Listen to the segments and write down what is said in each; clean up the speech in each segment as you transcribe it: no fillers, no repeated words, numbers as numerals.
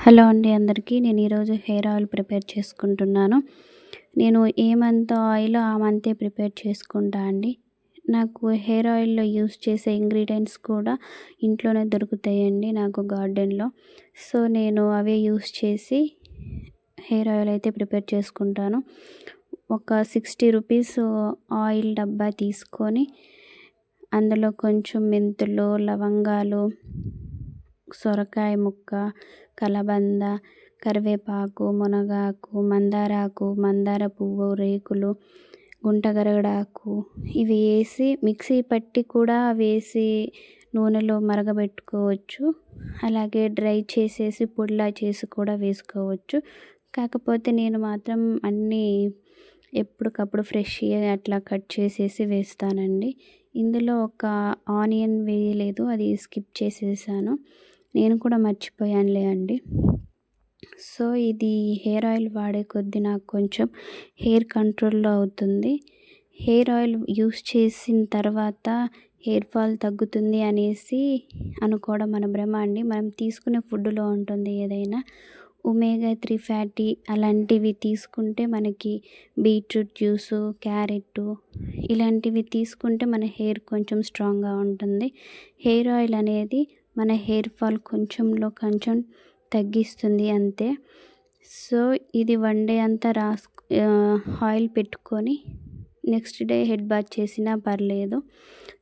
Hello అండి అందరికీ. నేను ఈరోజు హెయిర్ ఆయిల్ ప్రిపేర్ చేసుకుంటున్నాను. నేను ఏ మంత్ ఆయిల్ ఆ మంతే ప్రిపేర్ చేసుకుంటా అండి. నాకు హెయిర్ ఆయిల్‌లో యూజ్ చేసే ఇంగ్రీడియెంట్స్ కూడా ఇంట్లోనే దొరుకుతాయండి నాకు గార్డెన్‌లో. సో, నేను అవే యూజ్ చేసి హెయిర్ ఆయిల్ అయితే ప్రిపేర్ చేసుకుంటాను. ఒక 60 రూపీస్ ఆయిల్ డబ్బా తీసుకొని అందులో కొంచెం మెంతులు, లవంగాలు, సొరకాయ ముక్క, కలబంద, కరివేపాకు, మునగాకు, మందారాకు, మందార పువ్వు రేకులు, గుంటగరగడాకు ఇవి వేసి మిక్సీ పట్టి కూడా వేసి నూనెలో మరగబెట్టుకోవచ్చు. అలాగే డ్రై చేసేసి పొడిలా చేసి కూడా వేసుకోవచ్చు. కాకపోతే నేను మాత్రం అన్నీ ఎప్పటికప్పుడు ఫ్రెష్‌గా అట్లా కట్ చేసేసి వేస్తానండి. ఇందులో ఒక ఆనియన్ వేయలేదు, అది స్కిప్ చేసేసాను. నేను కూడా మర్చిపోయానులే అండి. సో, ఇది హెయిర్ ఆయిల్ వాడే కొద్దీ నాకు కొంచెం హెయిర్ కంట్రోల్‌లో అవుతుంది. హెయిర్ ఆయిల్ యూస్ చేసిన తర్వాత హెయిర్ ఫాల్ తగ్గుతుంది అనేసి అనుకోవడం మన భ్రమ అండి. మనం తీసుకునే ఫుడ్‌లో ఉంటుంది ఏదైనా. ఒమేగా 3 ఫ్యాటీ అలాంటివి తీసుకుంటే మనకి బీట్రూట్ జ్యూసు, క్యారెట్టు ఇలాంటివి తీసుకుంటే మన హెయిర్ కొంచెం స్ట్రాంగ్‌గా ఉంటుంది. హెయిర్ ఆయిల్ అనేది మన హెయిర్ ఫాల్ కొంచెంలో కొంచెం తగ్గిస్తుంది అంతే. సో, ఇది వన్ డే అంతా ఆయిల్ పెట్టుకొని నెక్స్ట్ డే హెడ్ బాత్ చేసినా పర్లేదు.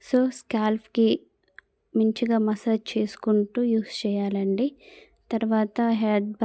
సో, స్కాల్ప్‌కి మంచిగా మసాజ్ చేసుకుంటూ యూస్ చేయాలండి. తర్వాత హెడ్ బాత్